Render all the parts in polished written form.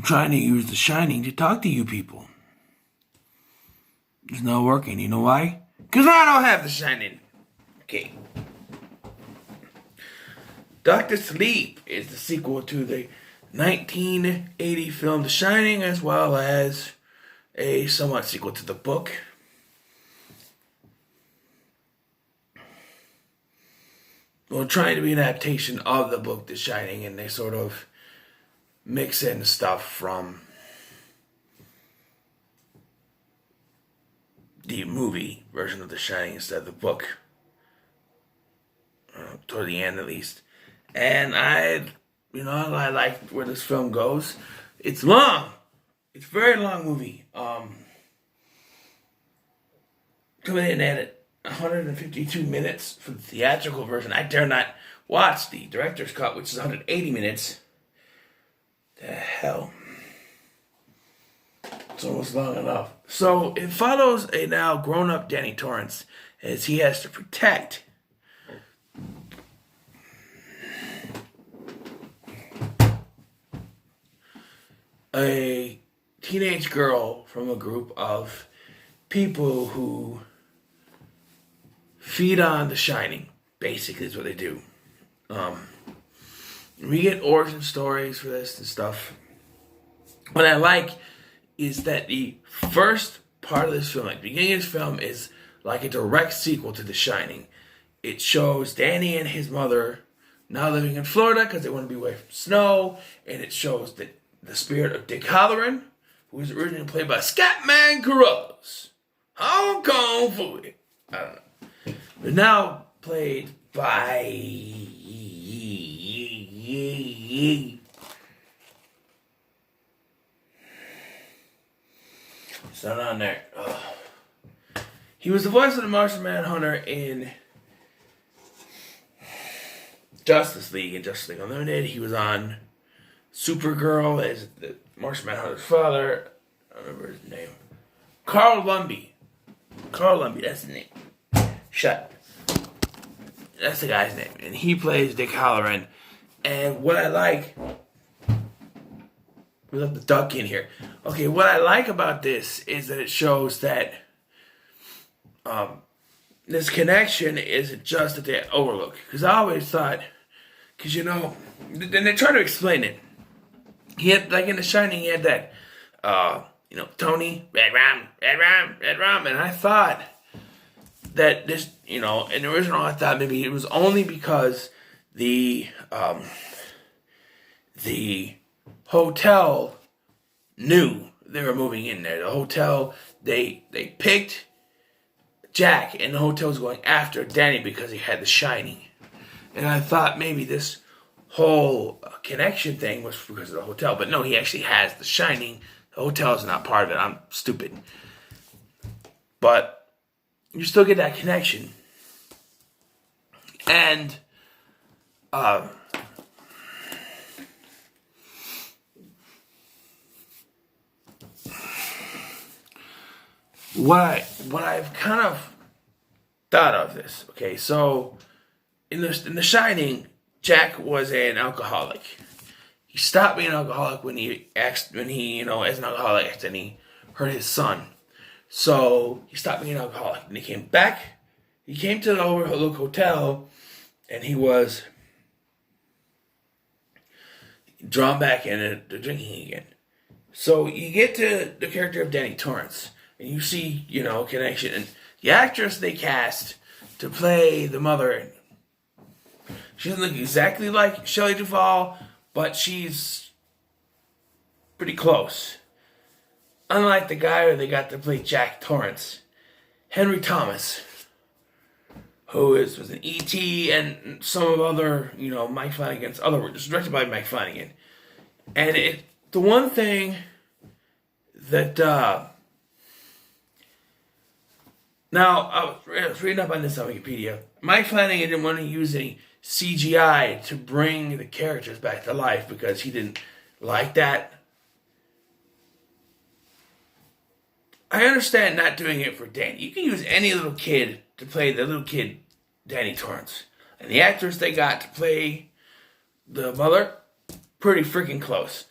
trying to use The Shining to talk to you people. It's not working. You know why? Because I don't have The Shining. Okay. Doctor Sleep is the sequel to the 1980 film The Shining, as well as a somewhat sequel to the book. Well, trying to be an adaptation of the book The Shining, and they sort of mix in stuff from the movie version of The Shining instead of the book. Toward the end, at least. And I like where this film goes. It's long. It's a very long movie. Coming in at 152 minutes for the theatrical version. I dare not watch the director's cut, which is 180 minutes. The hell. It's almost long enough. So it follows a now grown-up Danny Torrance as he has to protect a teenage girl from a group of people who feed on The Shining. Basically is what they do. We get origin stories for this and stuff. What I like is that the first part of this film, like the beginning of this film, is like a direct sequel to The Shining. It shows Danny and his mother now living in Florida because they want to be away from snow, and it shows that the spirit of Dick Halloran, who was originally played by Scatman Carruthers, Hong Kong Phooey, I don't know, but now played by it's not on there. He was the voice of the Martian Manhunter in Justice League and Justice League Unlimited. He was on Supergirl as the Martian Manhunter's father. I don't remember his name. Carl Lumbly. Carl Lumbly, that's his name. Shut. That's the guy's name. And he plays Dick Halloran. And what I like... We left the duck in here. Okay, what I like about this is that it shows that this connection isn't just that they overlook. Because I always thought... Because, then they try to explain it. He had, like in The Shining, he had that, Tony, red rum. And I thought that this, in the original, I thought maybe it was only because the hotel knew they were moving in there. The hotel, they picked Jack, and the hotel was going after Danny because he had The Shining. And I thought maybe this whole connection thing was because of the hotel. But no, he actually has The Shining. The hotel is not part of it. I'm stupid. But you still get that connection. And what I've kind of thought of this. Okay, so in The Shining, Jack was an alcoholic. He stopped being an alcoholic when he as an alcoholic, and he hurt his son. So he stopped being an alcoholic, and he came back. He came to the Overlook Hotel, and he was drawn back into drinking again. So you get to the character of Danny Torrance, and you see, connection. And the actress they cast to play the mother, she doesn't look exactly like Shelley Duvall, but she's pretty close. Unlike the guy who they got to play Jack Torrance, Henry Thomas, who was in E.T. and some of other, Mike Flanagan's other work. It's directed by Mike Flanagan. And the one thing that, now, I was reading up on this on Wikipedia. Mike Flanagan didn't want to use any CGI to bring the characters back to life because he didn't like that. I understand not doing it for Danny. You can use any little kid to play the little kid Danny Torrance. And the actress they got to play the mother, pretty freaking close.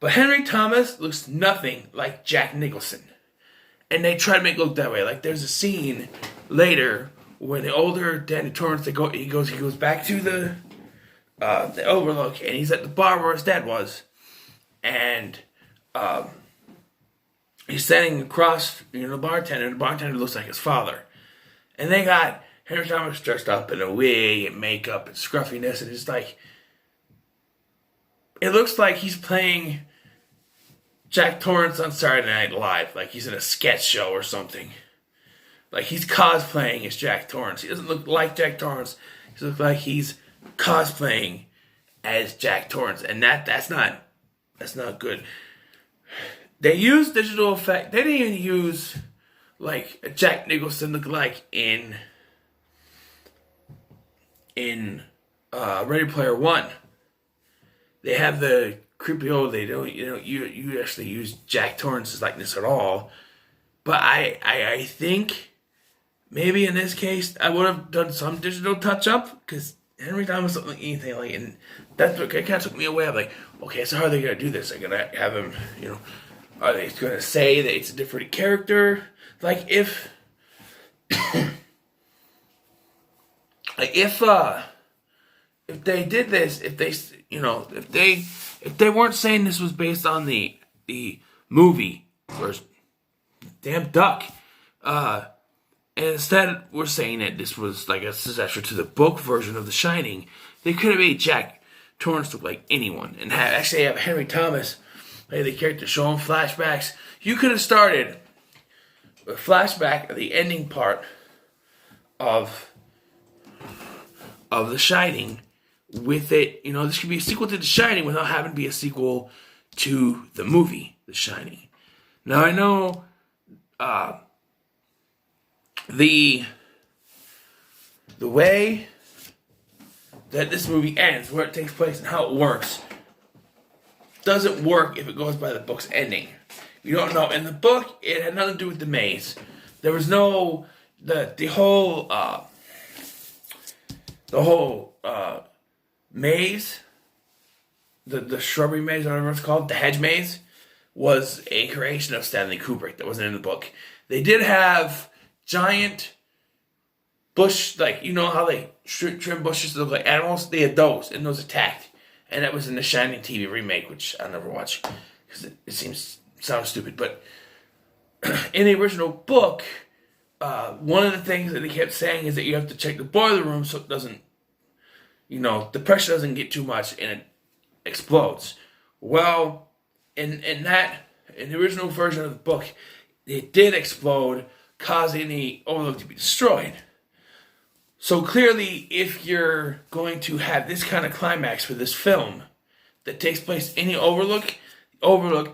But Henry Thomas looks nothing like Jack Nicholson. And they try to make it look that way. Like there's a scene later when the older Danny Torrance, he goes back to the Overlook, and he's at the bar where his dad was, and he's standing across, the bartender. The bartender looks like his father, and they got Henry Thomas dressed up in a wig and makeup and scruffiness, and it's like it looks like he's playing Jack Torrance on Saturday Night Live, like he's in a sketch show or something. Like he's cosplaying as Jack Torrance. He doesn't look like Jack Torrance. He looks like he's cosplaying as Jack Torrance, and that's not good. They used digital effect. They didn't even use like a Jack Nicholson look like in Ready Player One. They have the creepy old. They don't. You actually use Jack Torrance's likeness at all. But I think maybe in this case I would have done some digital touch up because Henry Thomas doesn't look anything like it. And that's what kind of took me away. I'm like, okay, so how are they gonna do this? They're gonna have him, are they gonna say that it's a different character? Like if they did this, if they weren't saying this was based on the movie or damn duck, and instead we're saying that this was like a successor to the book version of The Shining, they could have made Jack Torrance look like anyone and have Henry Thomas play the character, show him flashbacks. You could have started a flashback of the ending part of The Shining with it. This could be a sequel to The Shining without having to be a sequel to the movie The Shining. Now I know the way that this movie ends, where it takes place and how it works, doesn't work if it goes by the book's ending. You don't know. In the book, it had nothing to do with the maze. There was no the whole maze, the shrubbery maze, whatever it's called, the hedge maze, was a creation of Stanley Kubrick. That wasn't in the book. They did have giant bush, like how they trim bushes to look like animals. They had those, and those attacked, and that was in the Shining TV remake, which I'll never watch because it sounds stupid. But in the original book, one of the things that they kept saying is that you have to check the boiler room so it doesn't, the pressure doesn't get too much and it explodes. Well, in the original version of the book, it did explode, causing the Overlook to be destroyed. So clearly, if you're going to have this kind of climax for this film that takes place in the Overlook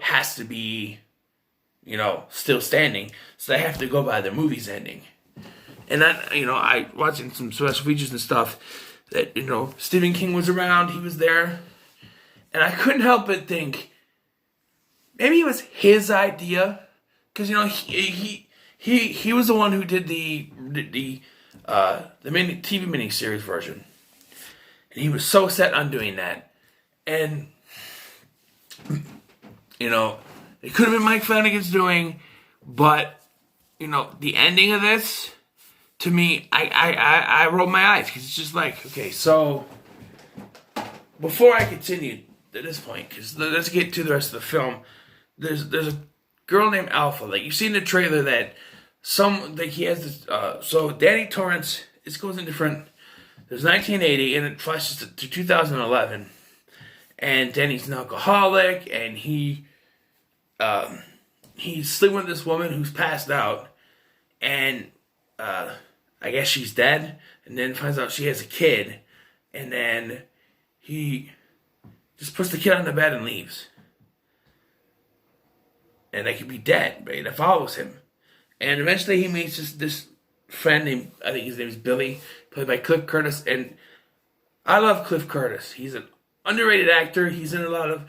has to be, still standing. So they have to go by the movie's ending. And I watching some special features and stuff that, Stephen King was around, he was there. And I couldn't help but think, maybe it was his idea. Because, he was the one who did the TV miniseries version. And he was so set on doing that. And, it could have been Mike Flanagan's doing, but, the ending of this, to me, I rolled my eyes. Because it's just like, okay, so, before I continue at this point, because let's get to the rest of the film, there's a girl named Alpha. Like, you've seen the trailer that he has this, so Danny Torrance, it goes in different, there's 1980, and it flashes to 2011, and Danny's an alcoholic, and he's sleeping with this woman who's passed out, and, I guess she's dead, and then finds out she has a kid, and then he just puts the kid on the bed and leaves. And they could be dead, but it follows him. And eventually he meets this friend named, I think his name is Billy, played by Cliff Curtis. And I love Cliff Curtis. He's an underrated actor. He's in a lot of,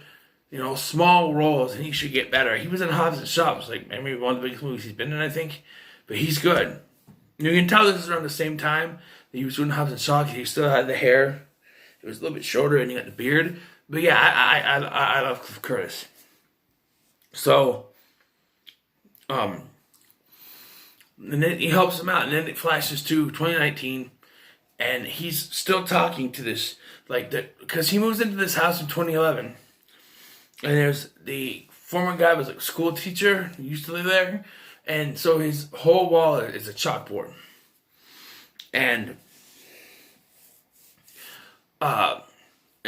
small roles, and he should get better. He was in Hobbs and Shaw. It's like maybe one of the biggest movies he's been in, I think. But he's good. You can tell this is around the same time that he was doing Hobbs and Shaw, because he still had the hair. It was a little bit shorter, and he had the beard. But yeah, I love Cliff Curtis. So, and then he helps him out, and then it flashes to 2019, and he's still talking to this, because he moves into this house in 2011, and there's the former guy was a school teacher who used to live there, and so his whole wall is a chalkboard, and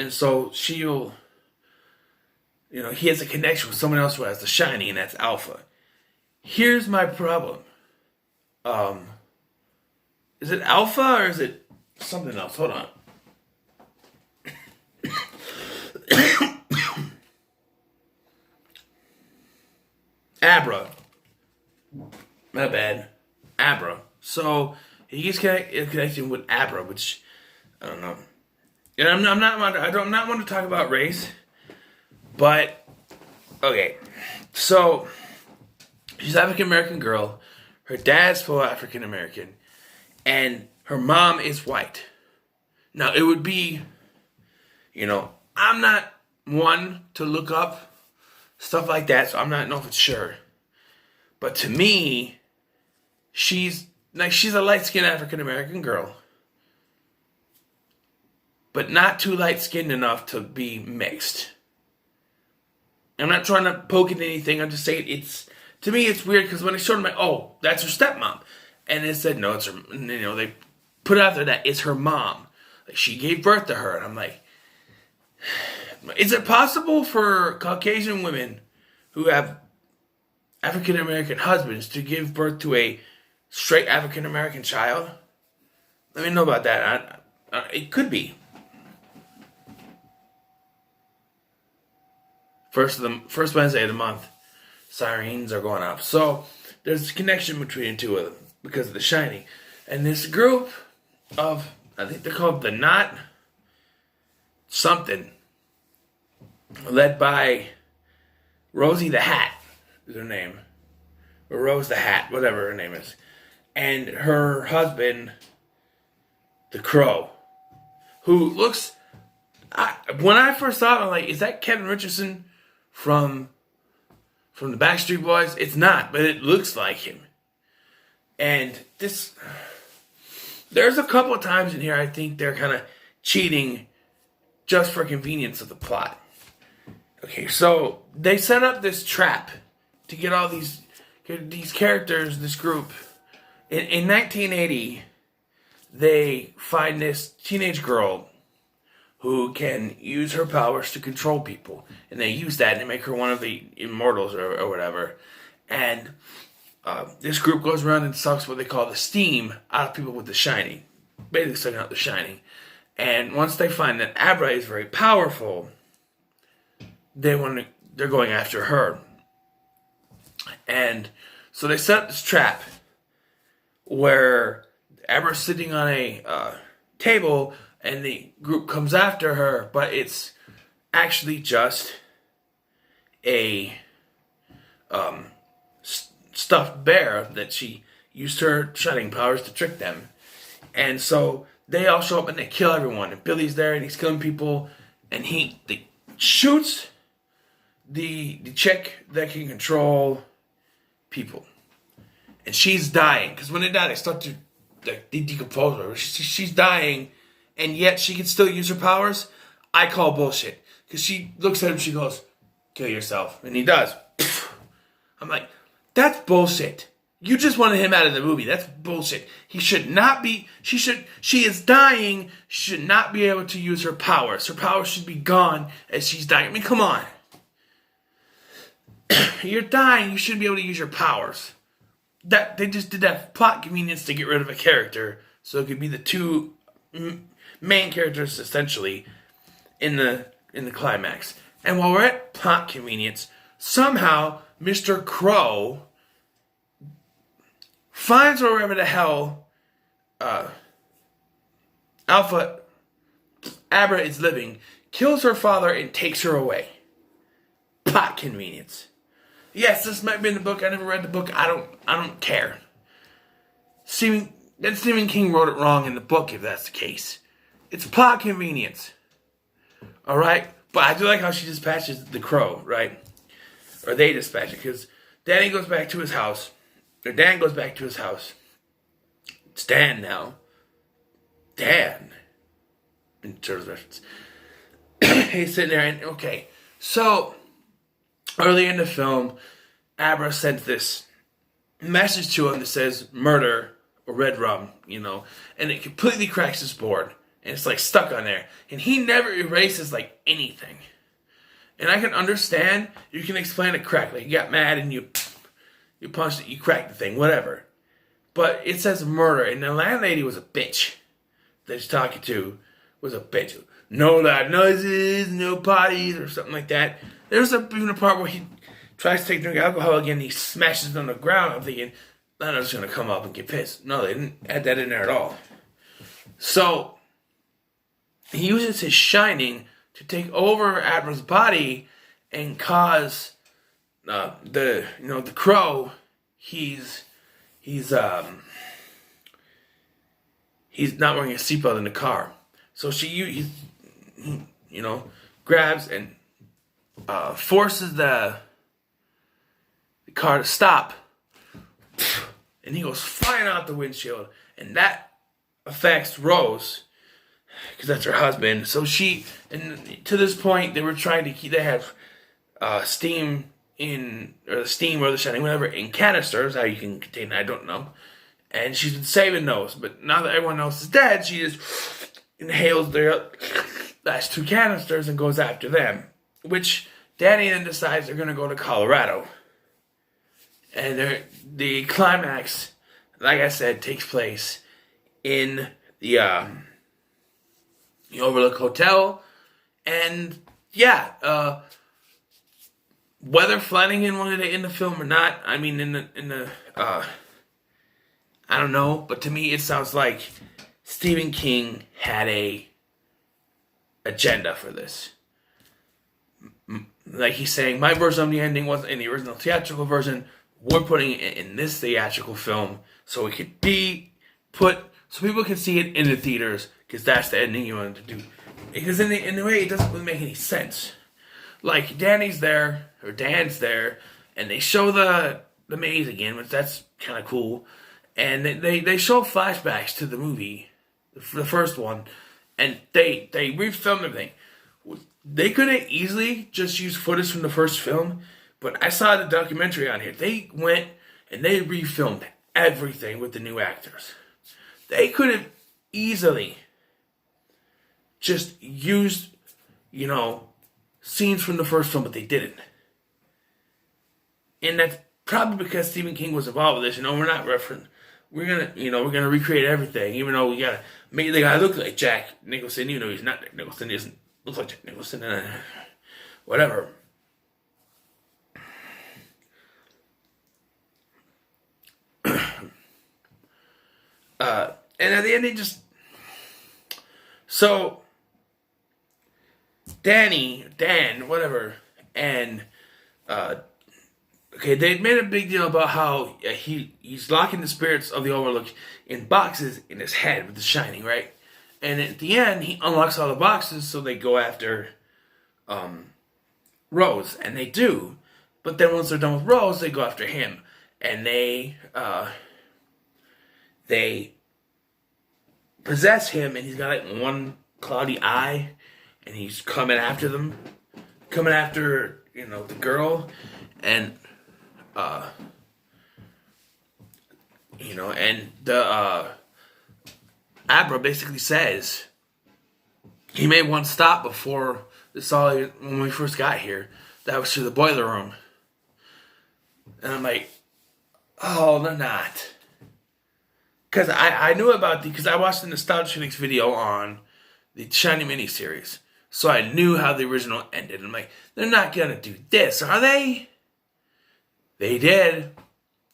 so she'll, he has a connection with someone else who has the Shining, and that's Alpha. Here's my problem. Is it Alpha or is it something else? Hold on. Abra. My bad. Abra. So he gets connected with Abra, which I don't know. And I'm not want to talk about race, but okay. So she's an African American girl. Her dad's full African American, and her mom is white. Now it would be, I'm not one to look up stuff like that, so I'm not know if it's sure. But to me, she's a light-skinned African American girl, but not too light-skinned enough to be mixed. I'm not trying to poke at anything. I'm just saying to me it's weird because when I showed them, oh, that's her stepmom, and they said no, it's her. They put it out there that it's her mom. Like she gave birth to her, and I'm like, is it possible for Caucasian women who have African American husbands to give birth to a straight African American child? Let me know about that. It could be. First Wednesday of the month, sirens are going off. So there's a connection between the two of them because of The Shining. And this group of, I think they're called the Knot something, led by Rosie the Hat is her name. Or Rose the Hat, whatever her name is. And her husband, the Crow, who looks, when I first saw it, I'm like, is that Kevin Richardson from the Backstreet Boys? It's not, but it looks like him. And there's a couple of times in here I think they're kind of cheating just for convenience of the plot. Okay, so they set up this trap to get all these characters, this group. In 1980, they find this teenage girl who can use her powers to control people. And they use that and make her one of the immortals or whatever. And this group goes around and sucks what they call the steam out of people with the Shining. Basically sucking out the Shining. And once they find that Abra is very powerful, they're going after her. And so they set up this trap where Abra's sitting on a table and the group comes after her, but it's actually just a stuffed bear that she used her Shining powers to trick them. And so they all show up and they kill everyone. And Billy's there and he's killing people. And he shoots the chick that can control people. And she's dying. Because when they die, they start to decompose her. She's dying. And yet she can still use her powers. I call bullshit. Because she looks at him, she goes, kill yourself. And he does. I'm like, that's bullshit. You just wanted him out of the movie. That's bullshit. He should not be, she is dying. She should not be able to use her powers. Her powers should be gone as she's dying. I mean, come on. You're dying. You shouldn't be able to use your powers. They just did that plot convenience to get rid of a character. So it could be the two main characters, essentially, in the climax. And while we're at plot convenience, somehow Mr. Crow finds wherever the hell Abra is living, kills her father, and takes her away. Plot convenience. Yes, this might be in the book. I never read the book. I don't care. Stephen King wrote it wrong in the book, if that's the case. It's plot convenience. Alright? But I do like how she dispatches the Crow, right? or they dispatch it, because Danny goes back to his house, or Dan goes back to his house. It's Dan now. Dan. In Turtles reference. He's sitting there and, okay, so early in the film, Abra sends this message to him that says murder or red rum, and it completely cracks his board. And it's like stuck on there. And he never erases like anything. And I can understand, you can explain a crack. Like you got mad and you punched it, you cracked the thing, whatever. But it says murder, and the landlady was a bitch that he's talking to was a bitch. No loud noises, no parties, or something like that. There's even a part where he tries to take drink alcohol again, and he smashes it on the ground. I'm thinking, Lana's going to come up and get pissed. No, they didn't add that in there at all. So, he uses his shining to take over Abra's body and cause the crow. He's not wearing a seatbelt in the car, so he grabs and forces the car to stop, and he goes flying out the windshield, and that affects Rose, because that's her husband. So and to this point, they were trying to they have steam or the shining, whatever, in canisters, how you can contain it, I don't know. And she's been saving those, but now that everyone else is dead, she just inhales their last 2 canisters and goes after them. Which Danny then decides they're going to go to Colorado. And the climax, like I said, takes place in the Overlook Hotel. And yeah, whether Flanagan wanted it in the film or not, I mean, in the I don't know, but to me it sounds like Stephen King had a agenda for this. Like he's saying, my version of the ending wasn't in the original theatrical version. We're putting it in this theatrical film so it could be put, so people can see it in the theaters, because that's the ending you wanted to do. Because in the way, it doesn't really make any sense. Like Dan's there, and they show the maze again, which that's kind of cool. And they show flashbacks to the movie, the first one, and they refilmed everything. They could have easily just used footage from the first film, but I saw the documentary on here. They went and they refilmed everything with the new actors. They could have easily just used, scenes from the first film, but they didn't. And that's probably because Stephen King was involved with this. We're not referencing. We're gonna recreate everything, even though we gotta make the guy look like Jack Nicholson, even though he's not Jack Nicholson. He doesn't look like Jack Nicholson. Whatever. And at the end, so Dan, whatever, and okay, they made a big deal about how he's locking the spirits of the Overlook in boxes in his head with the shining, right? And at the end, he unlocks all the boxes, so they go after Rose, and they do. But then once they're done with Rose, they go after him, and they possess him, and he's got like one cloudy eye, and he's coming after them, the girl, and and the Abra basically says he made one stop before when we first got here. That was to the boiler room, and I'm like, oh, they're not. Because I knew about because I watched the Nostalgia Phoenix video on the Shining miniseries. So I knew how the original ended. I'm like, they're not going to do this, are they? They did.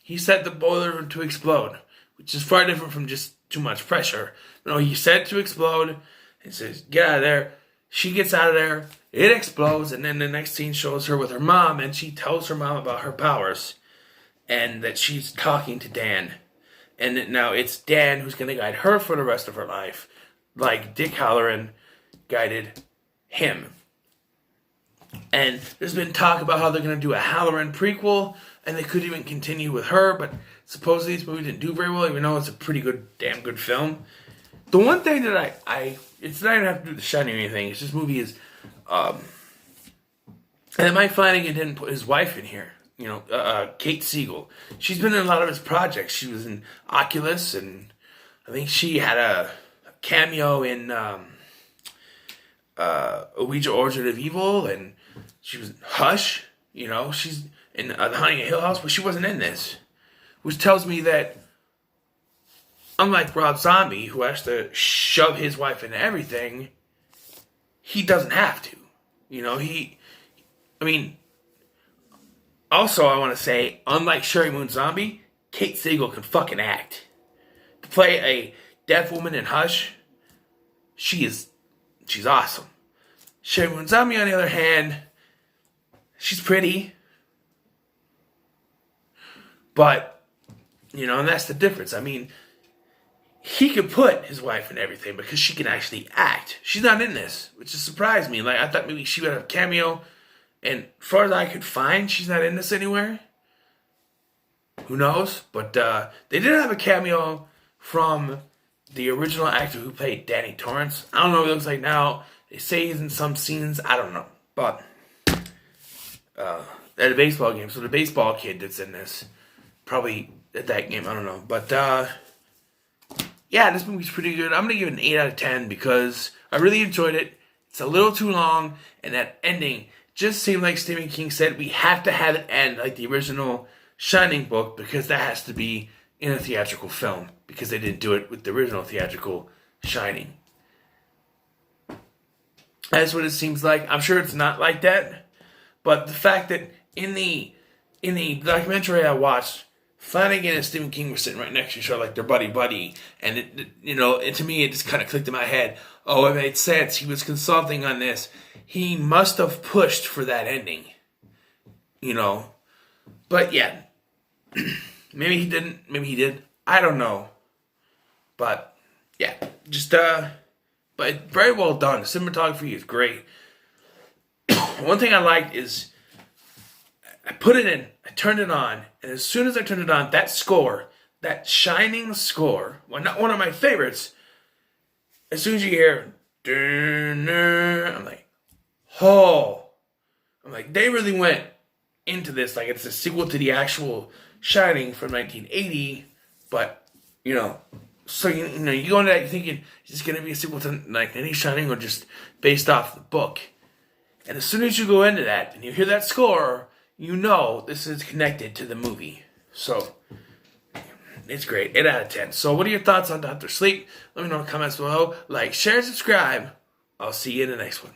He set the boiler room to explode, which is far different from just too much pressure. No, he set it to explode and says, get out of there. She gets out of there. It explodes. And then the next scene shows her with her mom, and she tells her mom about her powers and that she's talking to Dan. And now it's Dan who's going to guide her for the rest of her life, like Dick Hallorann guided him. And there's been talk about how they're going to do a Halloran prequel, and they could even continue with her, but supposedly this movie didn't do very well, even though it's a pretty good, damn good film. The one thing that it's not even have to do with The Shining or anything, it's this movie is, and Mike Flanagan didn't put his wife in here. Kate Siegel. She's been in a lot of his projects. She was in Oculus, and I think she had a cameo in Ouija Origin of Evil, and she was in Hush. She's in The Haunting of Hill House, but she wasn't in this. Which tells me that, unlike Rob Zombie, who has to shove his wife into everything, he doesn't have to. Also, I want to say, unlike Sherry Moon Zombie, Kate Siegel can fucking act. To play a deaf woman in Hush, she's awesome. Sherry Moon Zombie, on the other hand, she's pretty. But, and that's the difference. He could put his wife in everything because she can actually act. She's not in this, which just surprised me. I thought maybe she would have a cameo. And as far as I could find, she's not in this anywhere. Who knows? But they did have a cameo from the original actor who played Danny Torrance. I don't know what he looks like now. They say he's in some scenes. I don't know. But at a baseball game. So the baseball kid that's in this. Probably at that game. I don't know. But yeah, this movie's pretty good. I'm going to give it an 8 out of 10 because I really enjoyed it. It's a little too long. And that ending just seemed like Stephen King said, we have to have it end like the original Shining book because that has to be in a theatrical film because they didn't do it with the original theatrical Shining. That's what it seems like. I'm sure it's not like that, but the fact that in the documentary I watched, Flanagan and Stephen King were sitting right next to each other like they're buddy, and it to me it just kind of clicked in my head. Oh, it made sense. He was consulting on this. He must have pushed for that ending, But yeah, maybe he didn't. Maybe he did. I don't know. But yeah, just but very well done. The cinematography is great. One thing I liked is I put it in, I turned it on, and as soon as I turned it on, that score, that Shining score, well, not one of my favorites. As soon as you hear, I'm like, oh. I'm like, they really went into this like it's a sequel to the actual Shining from 1980, but, so, you go into that thinking, is this going to be a sequel to like any Shining or just based off the book? And as soon as you go into that and you hear that score, this is connected to the movie. So, it's great. 8 out of 10. So, what are your thoughts on Dr. Sleep? Let me know in the comments below. Like, share, subscribe. I'll see you in the next one.